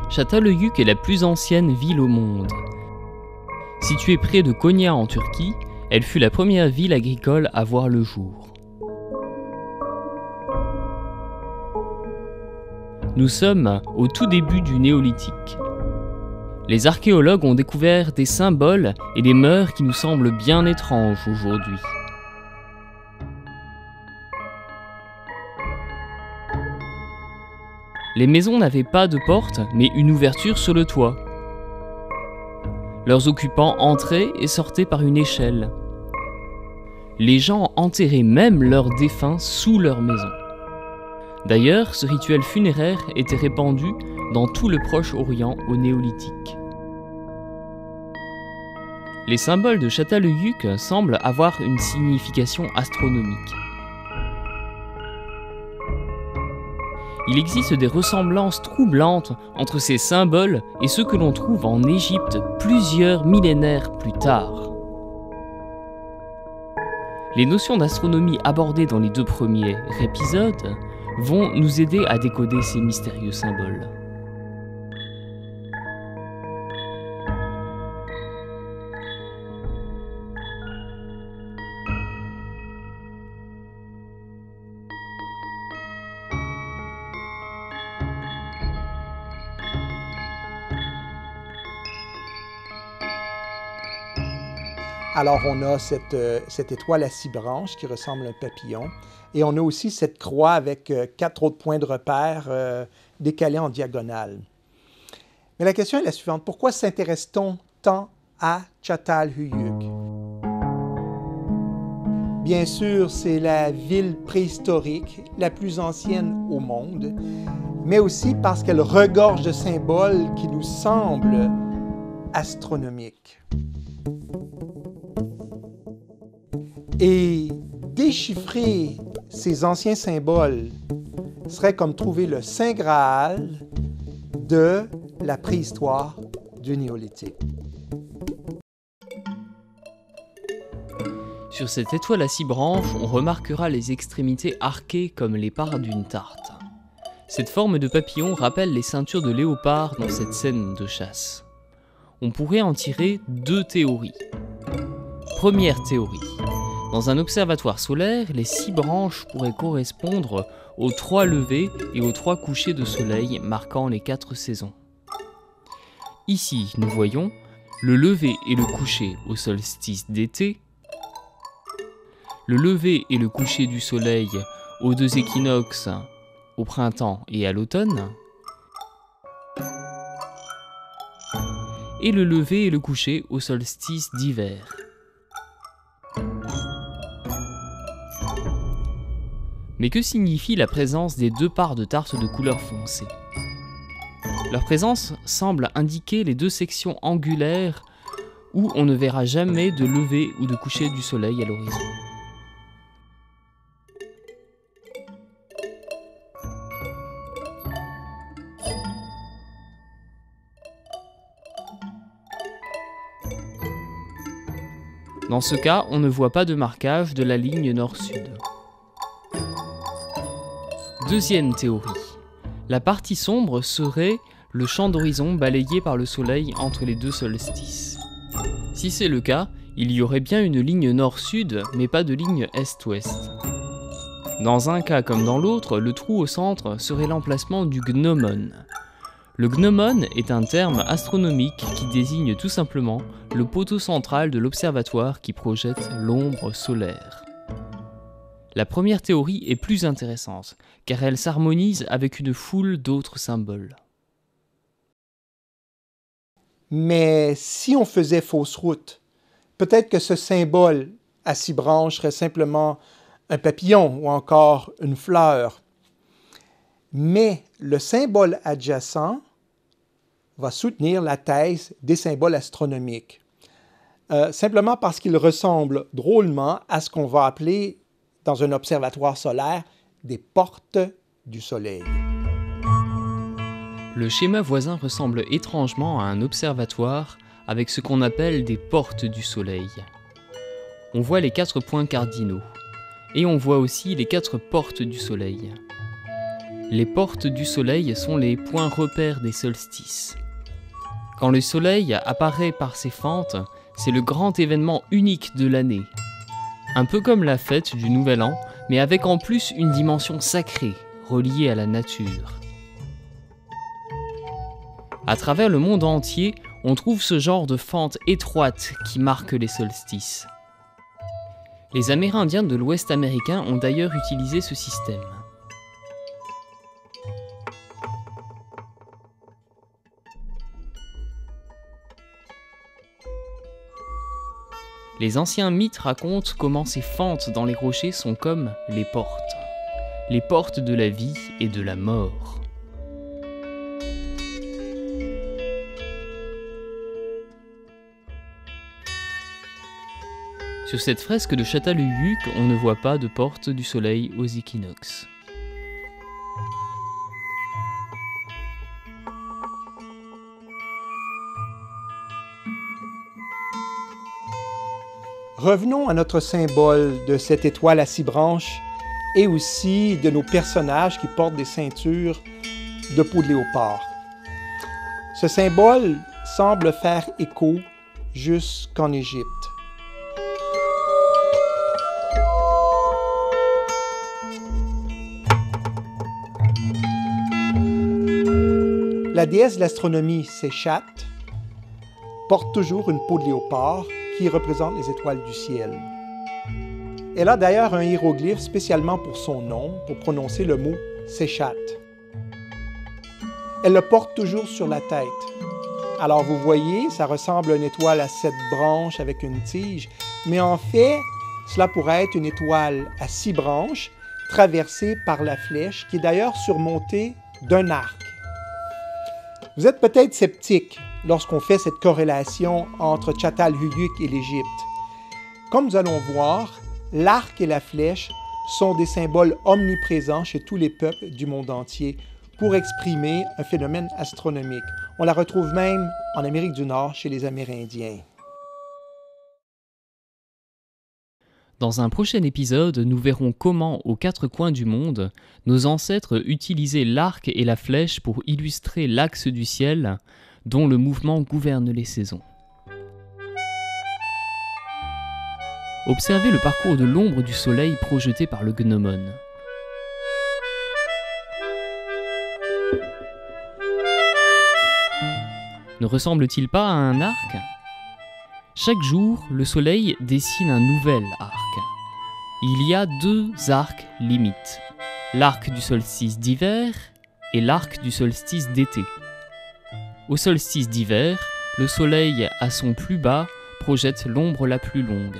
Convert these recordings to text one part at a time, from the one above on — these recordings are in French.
Çatalhöyük est la plus ancienne ville au monde. Située près de Konya en Turquie, elle fut la première ville agricole à voir le jour. Nous sommes au tout début du néolithique. Les archéologues ont découvert des symboles et des mœurs qui nous semblent bien étranges aujourd'hui. Les maisons n'avaient pas de porte, mais une ouverture sur le toit. Leurs occupants entraient et sortaient par une échelle. Les gens enterraient même leurs défunts sous leur maison. D'ailleurs, ce rituel funéraire était répandu dans tout le Proche-Orient au néolithique. Les symboles de Çatalhöyük semblent avoir une signification astronomique. Il existe des ressemblances troublantes entre ces symboles et ceux que l'on trouve en Égypte plusieurs millénaires plus tard. Les notions d'astronomie abordées dans les deux premiers épisodes vont nous aider à décoder ces mystérieux symboles. Alors, on a cette étoile à 6 branches qui ressemble à un papillon. Et on a aussi cette croix avec 4 autres points de repère décalés en diagonale. Mais la question est la suivante. Pourquoi s'intéresse-t-on tant à Çatalhöyük? Bien sûr, c'est la ville préhistorique, la plus ancienne au monde, mais aussi parce qu'elle regorge de symboles qui nous semblent astronomiques. Et déchiffrer ces anciens symboles serait comme trouver le Saint Graal de la préhistoire du néolithique. Sur cette étoile à 6 branches, on remarquera les extrémités arquées comme les parts d'une tarte. Cette forme de papillon rappelle les ceintures de léopard dans cette scène de chasse. On pourrait en tirer 2 théories. Première théorie. Dans un observatoire solaire, les 6 branches pourraient correspondre aux 3 levées et aux 3 couchers de soleil marquant les 4 saisons. Ici, nous voyons le lever et le coucher au solstice d'été, le lever et le coucher du soleil aux 2 équinoxes, au printemps et à l'automne, et le lever et le coucher au solstice d'hiver. Mais que signifie la présence des 2 parts de tarte de couleur foncée? Leur présence semble indiquer les 2 sections angulaires où on ne verra jamais de lever ou de coucher du soleil à l'horizon. Dans ce cas, on ne voit pas de marquage de la ligne nord-sud. Deuxième théorie. La partie sombre serait le champ d'horizon balayé par le soleil entre les 2 solstices. Si c'est le cas, il y aurait bien une ligne nord-sud, mais pas de ligne est-ouest. Dans un cas comme dans l'autre, le trou au centre serait l'emplacement du gnomon. Le gnomon est un terme astronomique qui désigne tout simplement le poteau central de l'observatoire qui projette l'ombre solaire. La première théorie est plus intéressante, car elle s'harmonise avec une foule d'autres symboles. Mais si on faisait fausse route, peut-être que ce symbole à 6 branches serait simplement un papillon ou encore une fleur. Mais le symbole adjacent va soutenir la thèse des symboles astronomiques, simplement parce qu'il ressemble drôlement à ce qu'on va appeler dans un observatoire solaire des portes du soleil. Le schéma voisin ressemble étrangement à un observatoire avec ce qu'on appelle des portes du soleil. On voit les 4 points cardinaux, et on voit aussi les 4 portes du soleil. Les portes du soleil sont les points repères des solstices. Quand le soleil apparaît par ses fentes, c'est le grand événement unique de l'année. Un peu comme la fête du Nouvel An, mais avec en plus une dimension sacrée, reliée à la nature. À travers le monde entier, on trouve ce genre de fentes étroites qui marquent les solstices. Les Amérindiens de l'Ouest américain ont d'ailleurs utilisé ce système. Les anciens mythes racontent comment ces fentes dans les rochers sont comme les portes de la vie et de la mort. Sur cette fresque de Çatalhöyük, on ne voit pas de porte du soleil aux équinoxes. Revenons à notre symbole de cette étoile à 6 branches et aussi de nos personnages qui portent des ceintures de peau de léopard. Ce symbole semble faire écho jusqu'en Égypte. La déesse de l'astronomie, Séchat, porte toujours une peau de léopard qui représente les étoiles du ciel. Elle a d'ailleurs un hiéroglyphe spécialement pour son nom, pour prononcer le mot Séchat. Elle le porte toujours sur la tête. Alors vous voyez, ça ressemble à une étoile à 7 branches avec une tige, mais en fait, cela pourrait être une étoile à 6 branches, traversée par la flèche, qui est d'ailleurs surmontée d'un arc. Vous êtes peut-être sceptique lorsqu'on fait cette corrélation entre Çatalhöyük et l'Égypte. Comme nous allons voir, l'arc et la flèche sont des symboles omniprésents chez tous les peuples du monde entier pour exprimer un phénomène astronomique. On la retrouve même en Amérique du Nord chez les Amérindiens. Dans un prochain épisode, nous verrons comment, aux 4 coins du monde, nos ancêtres utilisaient l'arc et la flèche pour illustrer l'axe du ciel, dont le mouvement gouverne les saisons. Observez le parcours de l'ombre du soleil projeté par le gnomon. Ne ressemble-t-il pas à un arc ? Chaque jour, le soleil dessine un nouvel arc. Il y a 2 arcs limites, l'arc du solstice d'hiver et l'arc du solstice d'été. Au solstice d'hiver, le soleil à son plus bas projette l'ombre la plus longue.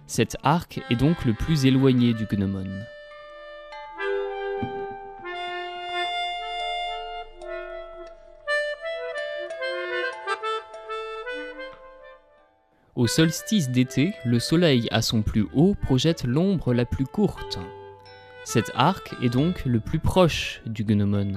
Cet arc est donc le plus éloigné du gnomon. Au solstice d'été, le soleil à son plus haut projette l'ombre la plus courte. Cet arc est donc le plus proche du gnomon.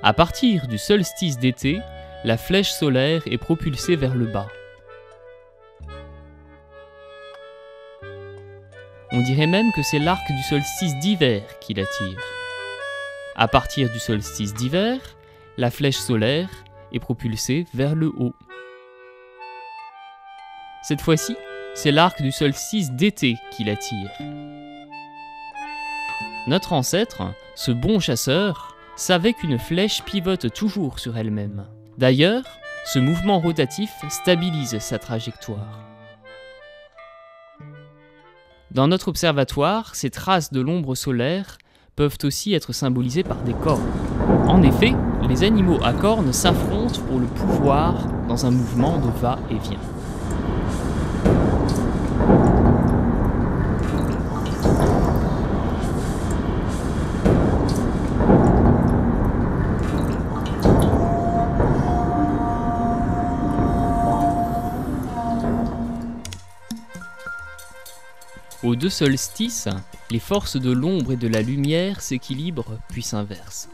À partir du solstice d'été, la flèche solaire est propulsée vers le bas. On dirait même que c'est l'arc du solstice d'hiver qui l'attire. À partir du solstice d'hiver, la flèche solaire est propulsée vers le haut. Cette fois-ci, c'est l'arc du solstice d'été qui l'attire. Notre ancêtre, ce bon chasseur, savait qu'une flèche pivote toujours sur elle-même. D'ailleurs, ce mouvement rotatif stabilise sa trajectoire. Dans notre observatoire, ces traces de l'ombre solaire peuvent aussi être symbolisées par des cornes. En effet, les animaux à cornes s'affrontent pour le pouvoir dans un mouvement de va-et-vient. Aux 2 solstices, les forces de l'ombre et de la lumière s'équilibrent puis s'inversent.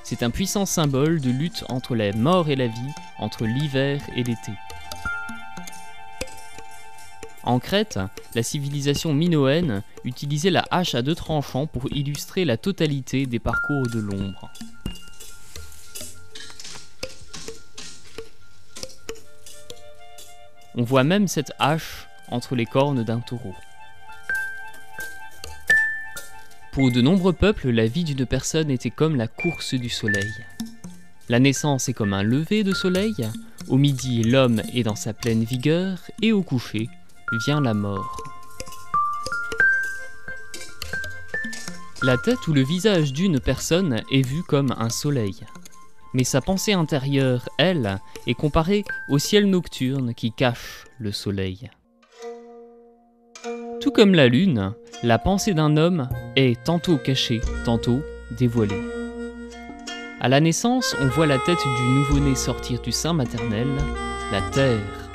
C'est un puissant symbole de lutte entre la mort et la vie, entre l'hiver et l'été. En Crète, la civilisation minoenne utilisait la hache à 2 tranchants pour illustrer la totalité des parcours de l'ombre. On voit même cette hache entre les cornes d'un taureau. Pour de nombreux peuples, la vie d'une personne était comme la course du soleil. La naissance est comme un lever de soleil, au midi l'homme est dans sa pleine vigueur, et au coucher vient la mort. La tête ou le visage d'une personne est vu comme un soleil. Mais sa pensée intérieure, elle, est comparée au ciel nocturne qui cache le soleil. Tout comme la lune, la pensée d'un homme est tantôt cachée, tantôt dévoilée. À la naissance, on voit la tête du nouveau-né sortir du sein maternel, la terre.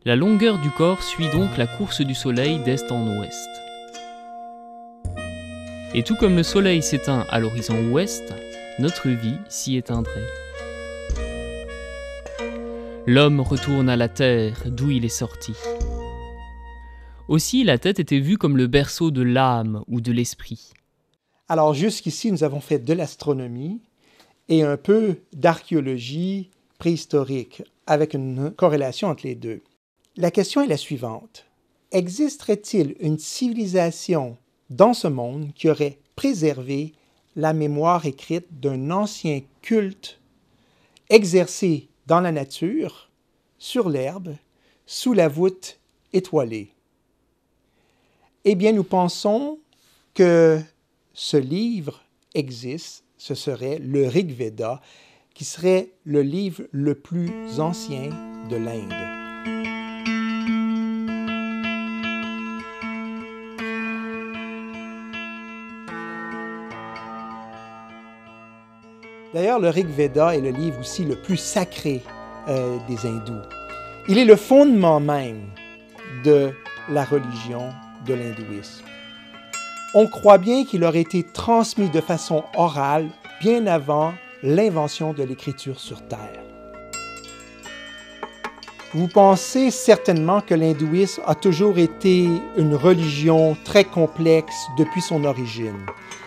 La longueur du corps suit donc la course du soleil d'est en ouest. Et tout comme le soleil s'éteint à l'horizon ouest, notre vie s'y éteindrait. L'homme retourne à la terre d'où il est sorti. Aussi, la tête était vue comme le berceau de l'âme ou de l'esprit. Alors jusqu'ici, nous avons fait de l'astronomie et un peu d'archéologie préhistorique, avec une corrélation entre les deux. La question est la suivante. Existerait-il une civilisation dans ce monde qui aurait préservé la mémoire écrite d'un ancien culte exercé dans la nature, sur l'herbe, sous la voûte étoilée? Eh bien, nous pensons que ce livre existe, ce serait le Rig Veda, qui serait le livre le plus ancien de l'Inde. D'ailleurs, le Rig Veda est le livre aussi le plus sacré des hindous. Il est le fondement même de la religion de l'hindouisme. On croit bien qu'il aurait été transmis de façon orale bien avant l'invention de l'écriture sur Terre. Vous pensez certainement que l'hindouisme a toujours été une religion très complexe depuis son origine.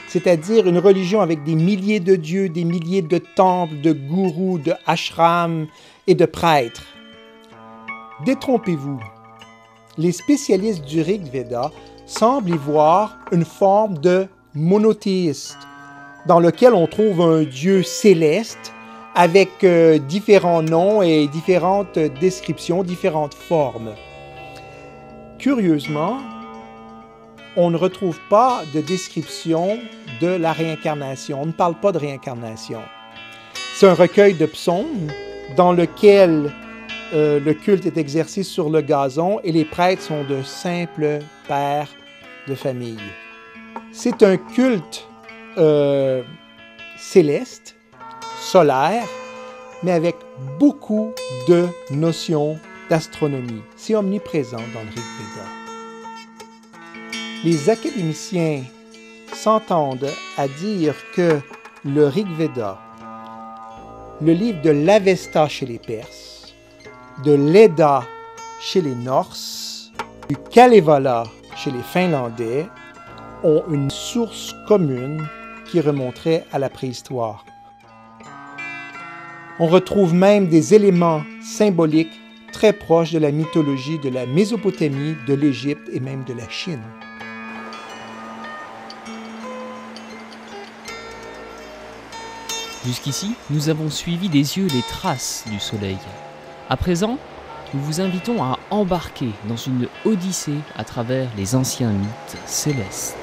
C'est-à-dire une religion avec des milliers de dieux, des milliers de temples, de gourous, de ashrams et de prêtres. Détrompez-vous. Les spécialistes du Rig Veda semblent y voir une forme de monothéiste, dans lequel on trouve un dieu céleste avec différents noms et différentes descriptions, différentes formes. Curieusement, on ne retrouve pas de description de la réincarnation. On ne parle pas de réincarnation. C'est un recueil de psaumes dans lequel le culte est exercé sur le gazon et les prêtres sont de simples pères de famille. C'est un culte céleste, solaire, mais avec beaucoup de notions d'astronomie. C'est omniprésent dans le Rig Veda. Les académiciens s'entendent à dire que le Rig Veda, le livre de l'Avesta chez les Perses, de l'Edda chez les Norses, du Kalevala chez les Finlandais, ont une source commune qui remonterait à la préhistoire. On retrouve même des éléments symboliques très proches de la mythologie de la Mésopotamie, de l'Égypte et même de la Chine. Jusqu'ici, nous avons suivi des yeux les traces du soleil. À présent, nous vous invitons à embarquer dans une odyssée à travers les anciens mythes célestes.